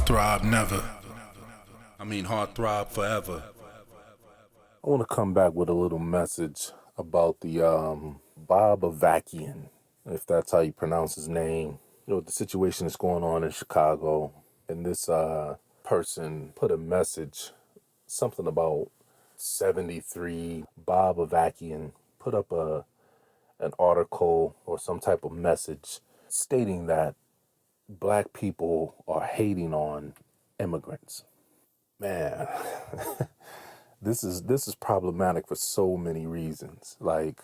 throb never. I mean hard throb forever. I want to come back with a little message about the Bob Avakian, if that's how you pronounce his name. You know, the situation that's going on in Chicago, and this person put a message, something about 73. Bob Avakian put up an article or some type of message stating that black people are hating on immigrants. Man, this is problematic for so many reasons. Like,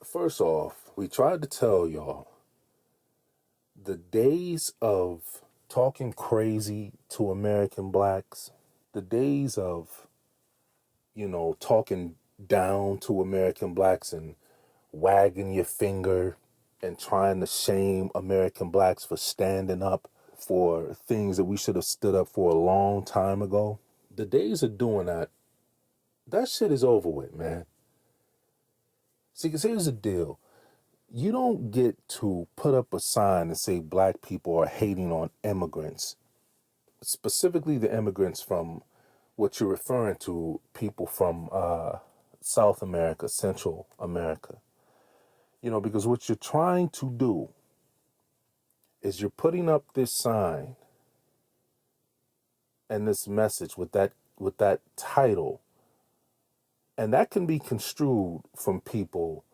first off, we tried to tell y'all the days of talking crazy to American blacks, the days of, talking down to American blacks and wagging your finger and trying to shame American blacks for standing up for things that we should have stood up for a long time ago. The days of doing that shit is over with, man. See, because here's the deal. You don't get to put up a sign and say black people are hating on immigrants, specifically the immigrants from what you're referring to, people from South America, Central America. Because what you're trying to do is you're putting up this sign and this message with that title, and that can be construed from people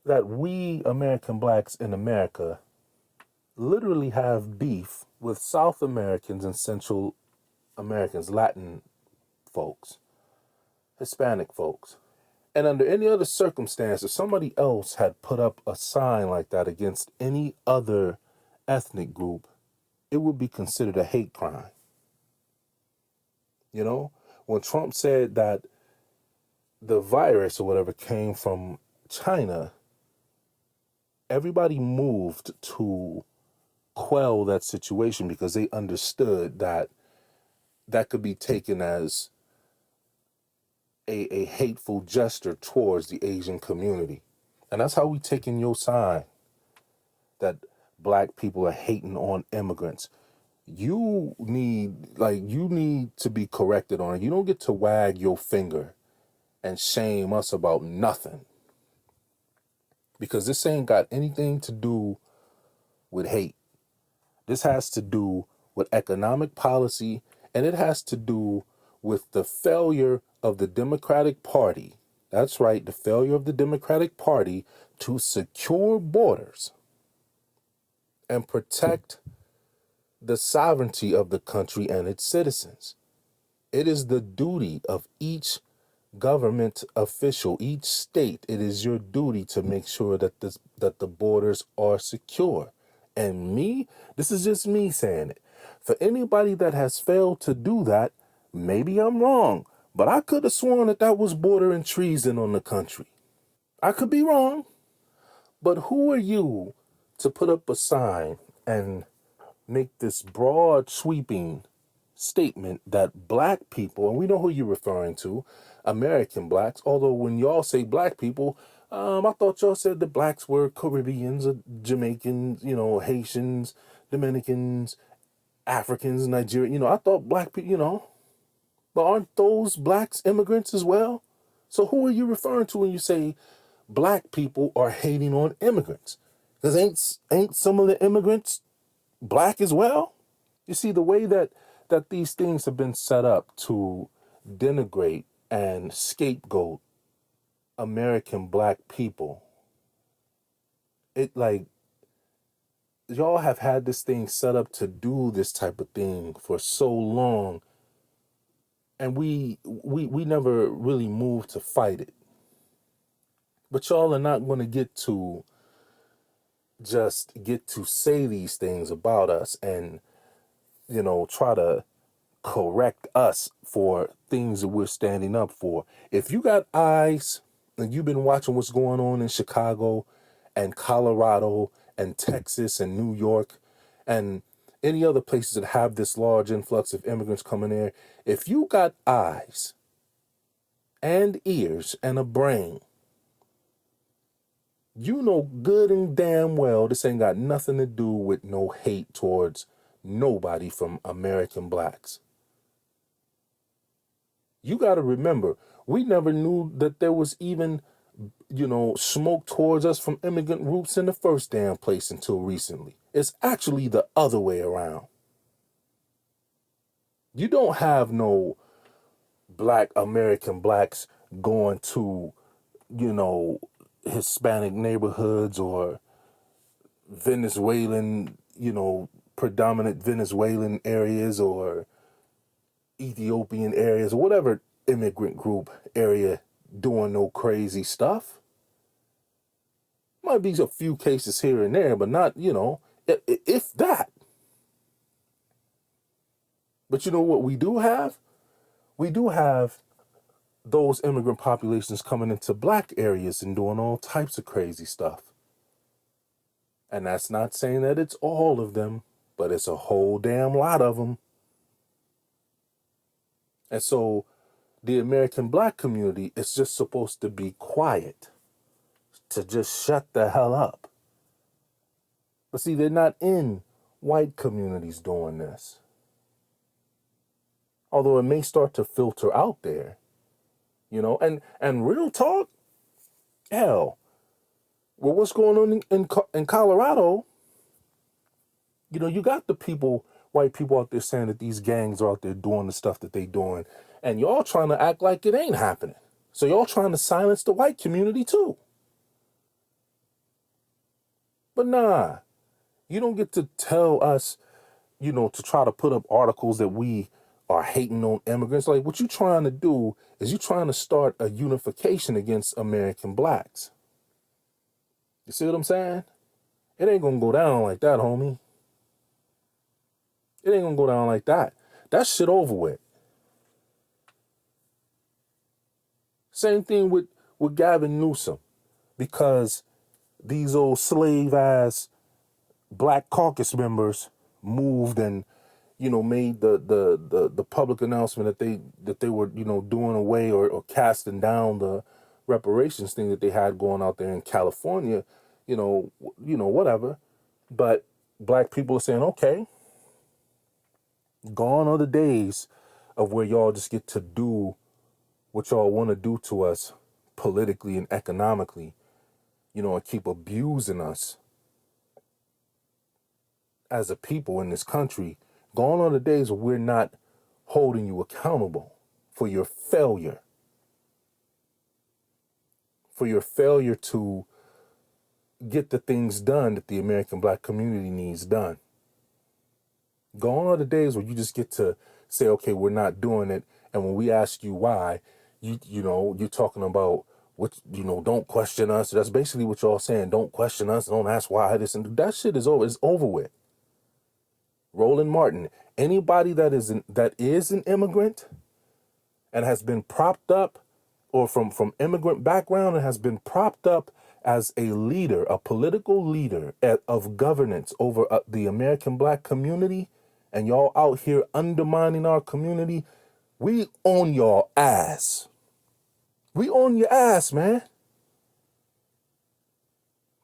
that we American blacks in America literally have beef with South Americans and Central Americans, Latin folks, Hispanic folks. And under any other circumstance, if somebody else had put up a sign like that against any other ethnic group, it would be considered a hate crime. When Trump said that the virus or whatever came from China, everybody moved to quell that situation because they understood that that could be taken as a hateful gesture towards the Asian community. And that's how we taking your sign that black people are hating on immigrants. You need to be corrected on it. You don't get to wag your finger and shame us about nothing. Because this ain't got anything to do with hate. This has to do with economic policy, and it has to do with the failure of the Democratic Party. That's right, the failure of the Democratic Party to secure borders and protect the sovereignty of the country and its citizens. It is the duty of each government official, each state, it is your duty to make sure that the borders are secure. And this is just me saying it. For anybody that has failed to do that, maybe I'm wrong, but I could have sworn that was bordering treason on the country. I could be wrong, but who are you to put up a sign and make this broad sweeping statement that black people, and we know who you're referring to, American blacks, although when y'all say black people, I thought y'all said the blacks were Caribbeans, or Jamaicans, Haitians, Dominicans, Africans, Nigerian, I thought black people, but aren't those blacks immigrants as well? So who are you referring to when you say black people are hating on immigrants? Because ain't some of the immigrants black as well? You see, the way that these things have been set up to denigrate and scapegoat American black people, y'all have had this thing set up to do this type of thing for so long, and we never really moved to fight it. But y'all are not going to get to say these things about us and try to correct us for things that we're standing up for. If you got eyes and you've been watching what's going on in Chicago and Colorado and Texas and New York and any other places that have this large influx of immigrants coming there, if you got eyes and ears and a brain, you know good and damn well this ain't got nothing to do with no hate towards nobody from American blacks. You got to remember, we never knew that there was even, smoke towards us from immigrant groups in the first damn place until recently. It's actually the other way around. You don't have no black American blacks going to, you know, Hispanic neighborhoods or Venezuelan, predominant Venezuelan areas or Ethiopian areas or whatever immigrant group area doing no crazy stuff. Might be a few cases here and there, but not, if that. But you know what we do have? We do have those immigrant populations coming into black areas and doing all types of crazy stuff. And that's not saying that it's all of them, but it's a whole damn lot of them. And so the American black community is just supposed to be quiet, to just shut the hell up. But see, they're not in white communities doing this. Although it may start to filter out there, and real talk, hell, well, what's going on in Colorado, you got the people, white people out there saying that these gangs are out there doing the stuff that they doing, and y'all trying to act like it ain't happening. So y'all trying to silence the white community too. But nah, you don't get to tell us, to try to put up articles that we are hating on immigrants. Like, what you trying to do is you trying to start a unification against American blacks. You see what I'm saying? It ain't gonna go down like that, homie. It ain't gonna go down like that. That shit over with. Same thing with Gavin Newsom. Because these old slave ass Black Caucus members moved and made the public announcement that they were doing away or casting down the reparations thing that they had going out there in California, whatever. But black people are saying, okay, gone are the days of where y'all just get to do what y'all want to do to us politically and economically, and keep abusing us as a people in this country. Gone are the days where we're not holding you accountable for your failure. For your failure to get the things done that the American black community needs done. Gone are the days where you just get to say, okay, we're not doing it. And when we ask you why, you're talking about what, don't question us. That's basically what y'all saying. Don't question us. Don't ask why this and that shit is over. It's over with. Roland Martin, anybody that is an immigrant and has been propped up or from immigrant background and has been propped up as a leader, a political leader of governance over the American black community, and y'all out here undermining our community, we on your ass. We on your ass, man.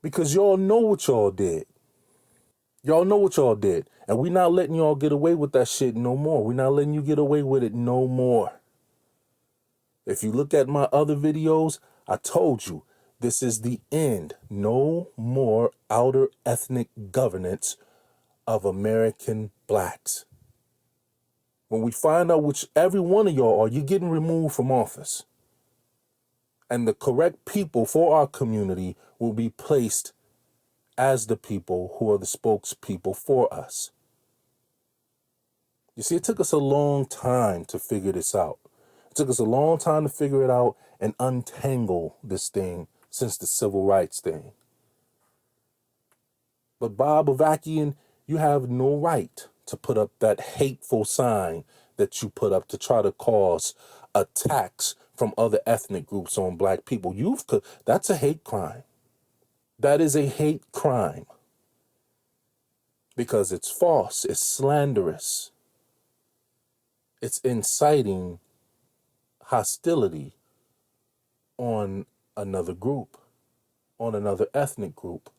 Because y'all know what y'all did. Y'all know what y'all did. And we not letting y'all get away with that shit no more. We not letting you get away with it no more. If you look at my other videos, I told you, this is the end. No more outer ethnic governance of American blacks. When we find out which every one of y'all are, you're getting removed from office. And the correct people for our community will be placed as the people who are the spokespeople for us. You see, it took us a long time to figure this out. It took us a long time to figure it out and untangle this thing since the civil rights thing. But Bob Avakian, you have no right to put up that hateful sign that you put up to try to cause attacks from other ethnic groups on black people. That's a hate crime. That is a hate crime. Because it's false, it's slanderous. It's inciting hostility on another group, on another ethnic group.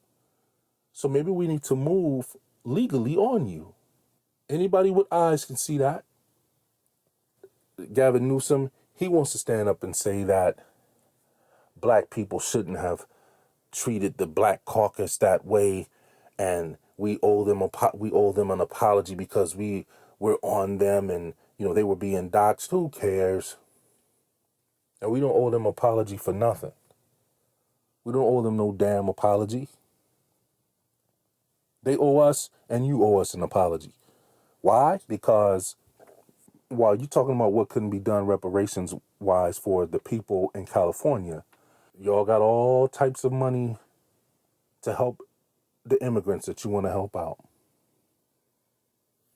So maybe we need to move legally on you. Anybody with eyes can see that. Gavin Newsom, he wants to stand up and say that black people shouldn't have treated the Black Caucus that way, and we owe them an apology because we were on them, and they were being doxxed. Who cares? And we don't owe them an apology for nothing. We don't owe them no damn apology. They owe us, and you owe us an apology. Why? Because while you're talking about what couldn't be done reparations-wise for the people in California, y'all got all types of money to help the immigrants that you want to help out.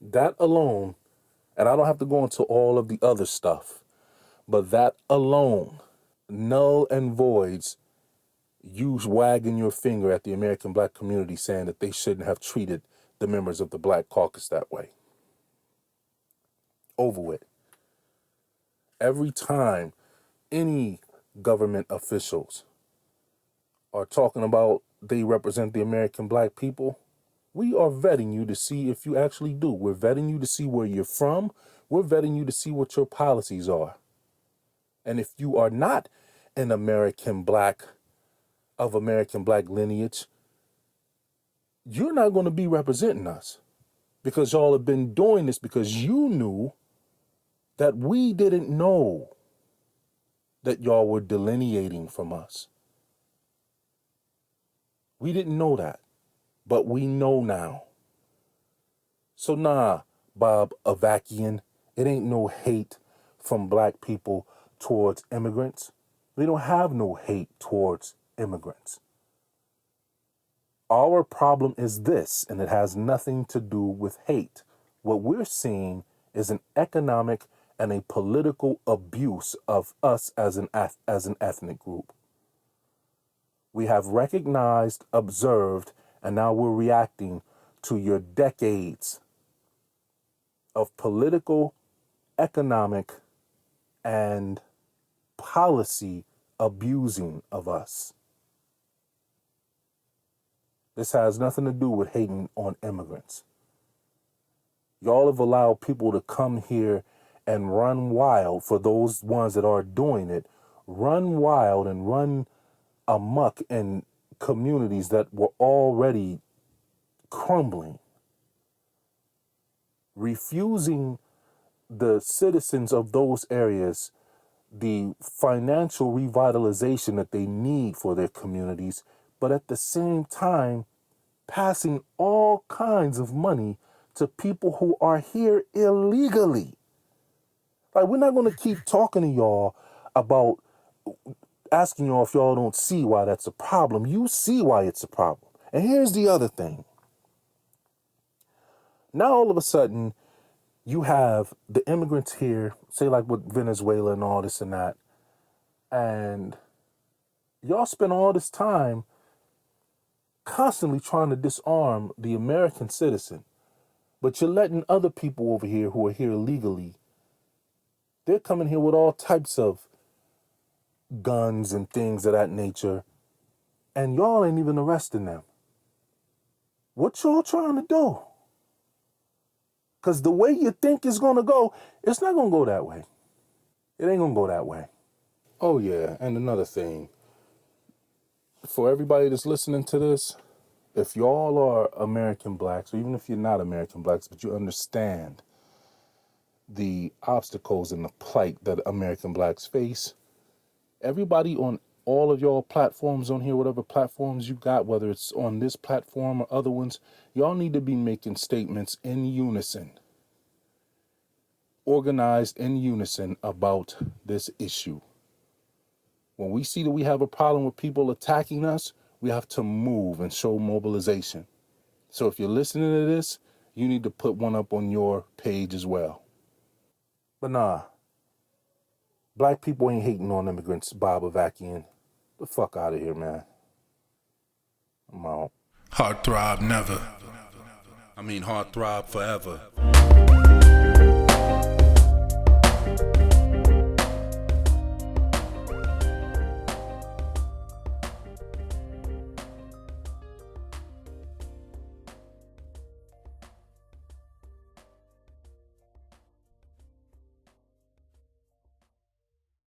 That alone, and I don't have to go into all of the other stuff, but that alone null and voids you wagging your finger at the American black community saying that they shouldn't have treated the members of the Black Caucus that way. Over with. Every time any government officials are talking about they represent the American black people, we are vetting you to see if you actually do. We're vetting you to see where you're from. We're vetting you to see what your policies are. And if you are not an American black lineage, you're not going to be representing us, because y'all have been doing this because you knew that we didn't know that y'all were delineating from us. We didn't know that, but we know now. So nah, Bob Avakian, it ain't no hate from black people towards immigrants. We don't have no hate towards immigrants. Our problem is this, and it has nothing to do with hate. What we're seeing is an economic and a political abuse of us as an ethnic group. We have recognized, observed, and now we're reacting to your decades of political, economic, and policy abusing of us. This has nothing to do with hating on immigrants. Y'all have allowed people to come here and run wild. For those ones that are doing it, run wild and run amok in communities that were already crumbling, refusing the citizens of those areas the financial revitalization that they need for their communities, but at the same time passing all kinds of money to people who are here illegally. Like, we're not going to keep talking to y'all about asking y'all if y'all don't see why that's a problem. You see why it's a problem. And here's the other thing. Now all of a sudden, you have the immigrants here, say like with Venezuela and all this and that, and y'all spend all this time constantly trying to disarm the American citizen, but you're letting other people over here who are here illegally, they're coming here with all types of guns and things of that nature, and y'all ain't even arresting them. What y'all trying to do? Because the way you think it's going to go, it's not going to go that way. It ain't going to go that way. Oh, yeah, and another thing. For everybody that's listening to this, if y'all are American blacks, or even if you're not American blacks, but you understand the obstacles and the plight that American blacks face, everybody on all of y'all platforms on here, whatever platforms you got, whether it's on this platform or other ones, y'all need to be making statements in unison, organized in unison about this issue. When we see that we have a problem with people attacking us, we have to move and show mobilization. So if you're listening to this, you need to put one up on your page as well. But nah, black people ain't hating on immigrants, Bob Avakian. The fuck out of here, man. I'm out. Heart throb never. Heart throb forever.